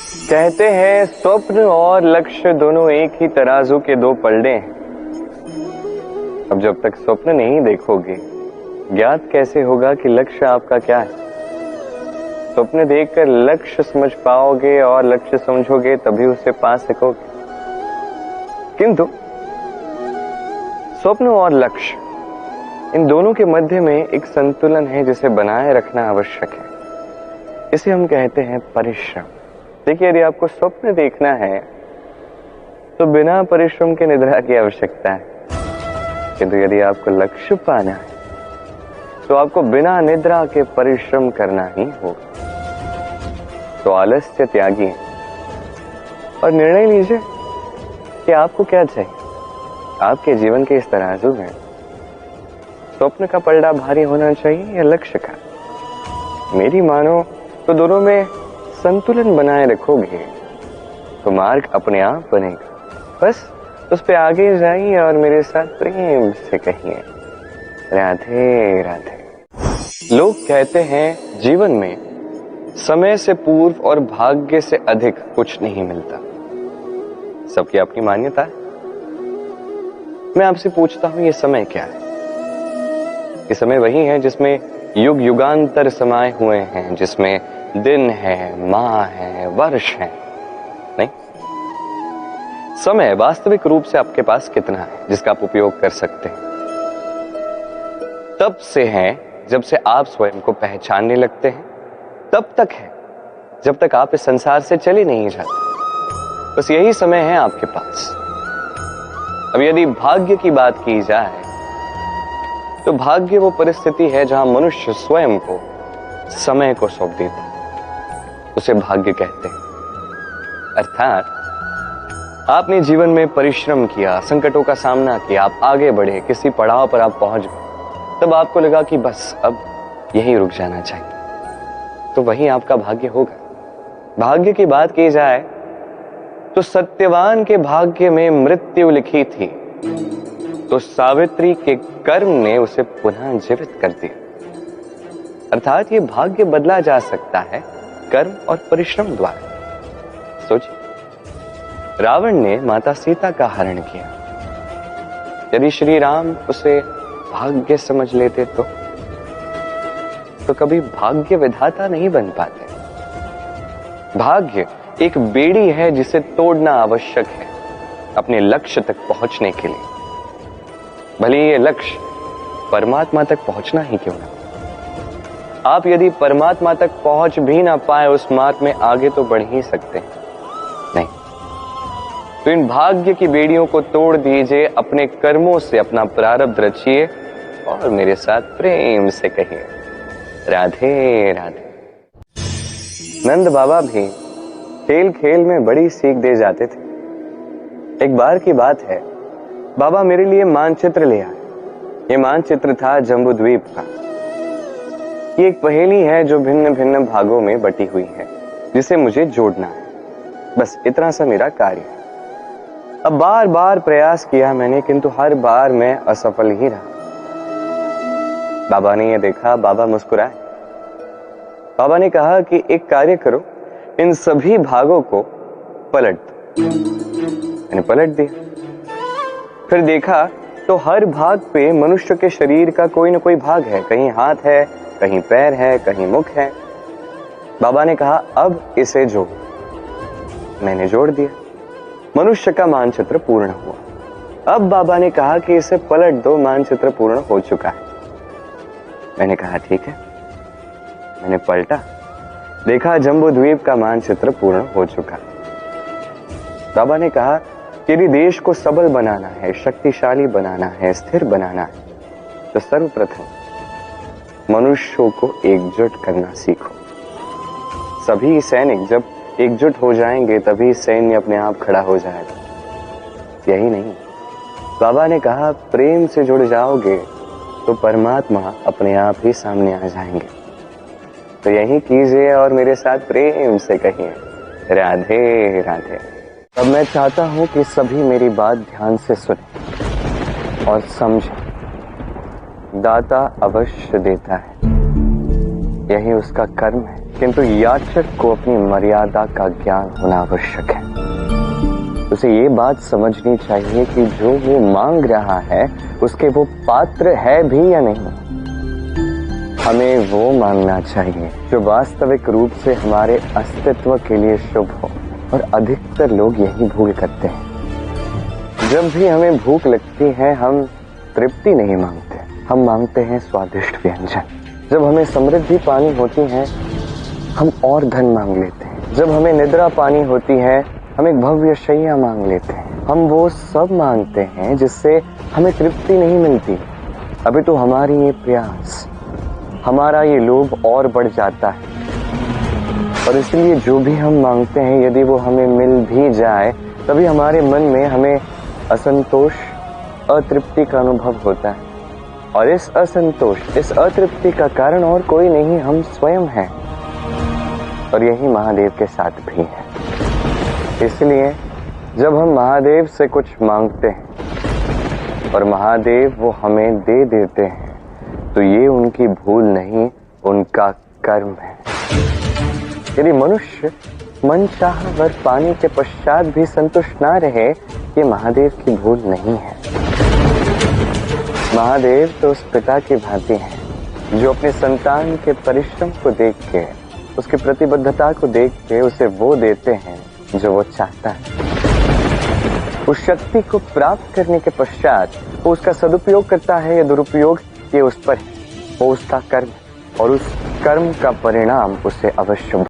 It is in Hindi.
कहते हैं स्वप्न और लक्ष्य दोनों एक ही तराजू के दो पलड़े हैं। अब जब तक स्वप्न नहीं देखोगे ज्ञात कैसे होगा कि लक्ष्य आपका क्या है। स्वप्न देखकर लक्ष्य समझ पाओगे और लक्ष्य समझोगे तभी उसे पा सकोगे। किंतु स्वप्न और लक्ष्य इन दोनों के मध्य में एक संतुलन है जिसे बनाए रखना आवश्यक है। इसे हम कहते हैं परिश्रम। देखिए, यदि आपको स्वप्न देखना है तो बिना परिश्रम के निद्रा की आवश्यकता है, किंतु यदि आपको लक्ष्य पाना है तो आपको बिना निद्रा के परिश्रम करना ही होगा। तो आलस्य त्यागिए और निर्णय लीजिए कि आपको क्या चाहिए। आपके जीवन के इस तराजू में स्वप्न का पलड़ा भारी होना चाहिए या लक्ष्य का। मेरी मानो तो दोनों में संतुलन बनाए रखोगे तो मार्ग अपने आप बनेगा। बस उस पे आगे जाइए और मेरे साथ प्रेम से कहिए राधे राधे। लोग कहते हैं जीवन में समय से पूर्व और भाग्य से अधिक कुछ नहीं मिलता। सबकी अपनी मान्यता है। मैं आपसे पूछता हूं, ये समय क्या है? ये समय वही है जिसमें युग युगांतर समाये हुए हैं, जिसमें दिन है, माह है, वर्ष है। नहीं, समय वास्तविक रूप से आपके पास कितना है जिसका आप उपयोग कर सकते हैं? तब से है जब से आप स्वयं को पहचानने लगते हैं, तब तक है जब तक आप इस संसार से चले नहीं जाते। बस यही समय है आपके पास। अब यदि भाग्य की बात की जाए तो भाग्य वो परिस्थिति है जहां मनुष्य स्वयं को समय को सौंप देता है, उसे भाग्य कहते हैं। अर्थात आपने जीवन में परिश्रम किया, संकटों का सामना किया, आप आगे बढ़े, किसी पड़ाव पर आप पहुंच गए, तब आपको लगा कि बस अब यहीं रुक जाना चाहिए, तो वही आपका भाग्य होगा। भाग्य की बात की जाए तो सत्यवान के भाग्य में मृत्यु लिखी थी, तो सावित्री के कर्म ने उसे पुनः जीवित कर दिया। अर्थात ये भाग्य बदला जा सकता है कर्म और परिश्रम द्वारा। सोचिए, रावण ने माता सीता का हरण किया। यदि श्री राम उसे भाग्य समझ लेते तो कभी भाग्य विधाता नहीं बन पाते। भाग्य एक बेड़ी है जिसे तोड़ना आवश्यक है अपने लक्ष्य तक पहुंचने के लिए, भले ये लक्ष्य परमात्मा तक पहुंचना ही क्यों ना। आप यदि परमात्मा तक पहुंच भी ना पाए उस मार्ग में आगे तो बढ़ ही सकते हैं। नहीं, तो इन भाग्य की बेड़ियों को तोड़ दीजिए, अपने कर्मों से अपना प्रारब्ध रचिए और मेरे साथ प्रेम से कहिए राधे राधे। नंद बाबा भी खेल खेल में बड़ी सीख दे जाते थे। एक बार की बात है, बाबा मेरे लिए मानचित्र ले आए। ये मानचित्र था जम्बूद्वीप का। ये एक पहेली है जो भिन्न भिन्न भागों में बटी हुई है, जिसे मुझे जोड़ना है। बस इतना सा मेरा कार्य है। अब बार बार प्रयास किया मैंने, किंतु हर बार मैं असफल ही रहा। बाबा ने यह देखा, बाबा मुस्कुराए। बाबा ने कहा कि एक कार्य करो, इन सभी भागों को पलट दो। मैंने पलट दिया। फिर देखा तो हर भाग पे मनुष्य के शरीर का कोई ना कोई भाग है। कहीं हाथ है, कहीं पैर है, कहीं मुख है। बाबा ने कहा अब इसे जोड़। मैंने जोड़ दिया। मनुष्य का मानचित्र पूर्ण हुआ। अब बाबा ने कहा कि इसे पलट दो, मानचित्र पूर्ण हो चुका है। मैंने कहा ठीक है। मैंने पलटा, देखा जम्बूद्वीप का मानचित्र पूर्ण हो चुका। बाबा ने कहा यदि देश को सबल बनाना है, शक्तिशाली बनाना है, स्थिर बनाना है, तो सर्वप्रथम मनुष्यों को एकजुट करना सीखो। सभी सैनिक जब एकजुट हो जाएंगे तभी सैन्य अपने आप खड़ा हो जाएगा। यही नहीं, बाबा ने कहा प्रेम से जुड़ जाओगे तो परमात्मा अपने आप ही सामने आ जाएंगे। तो यही कीजिए और मेरे साथ प्रेम से कहिए राधे राधे। अब मैं चाहता हूं कि सभी मेरी बात ध्यान से सुने और समझें। दाता अवश्य देता है, यही उसका कर्म है। किंतु याचक को अपनी मर्यादा का ज्ञान होना आवश्यक है। उसे ये बात समझनी चाहिए कि जो वो मांग रहा है उसके वो पात्र है भी या नहीं। हमें वो मांगना चाहिए जो वास्तविक रूप से हमारे अस्तित्व के लिए शुभ हो, और अधिकतर लोग यही भूल करते हैं। जब भी हमें भूख लगती है हम तृप्ति नहीं मांगते, हम मांगते हैं स्वादिष्ट व्यंजन। जब हमें समृद्धि पानी होती है हम और धन मांग लेते हैं। जब हमें निद्रा पानी होती है हम एक भव्य शैया मांग लेते हैं। हम वो सब मांगते हैं जिससे हमें तृप्ति नहीं मिलती। अभी तो हमारी ये प्यास, हमारा ये लोभ और बढ़ जाता है, और इसलिए जो भी हम मांगते हैं यदि वो हमें मिल भी जाए तभी हमारे मन में हमें असंतोष, अतृप्ति का अनुभव होता है। और इस असंतोष, इस अतृप्ति का कारण और कोई नहीं, हम स्वयं हैं। और यही महादेव के साथ भी है। इसलिए जब हम महादेव से कुछ मांगते हैं और महादेव वो हमें दे देते हैं तो ये उनकी भूल नहीं, उनका कर्म है। यदि मनुष्य मन चाह वर पाने के पश्चात भी संतुष्ट ना रहे, ये महादेव की भूल नहीं है। महादेव तो उस पिता की भांति हैं जो अपने संतान के परिश्रम को देख के, उसकी प्रतिबद्धता को देख के उसे वो देते हैं जो वो चाहता है। उस शक्ति को प्राप्त करने के पश्चात वो उसका सदुपयोग करता है या दुरुपयोग, ये उस पर है। वो उसका कर्म, और उस कर्म का परिणाम उसे अवश्य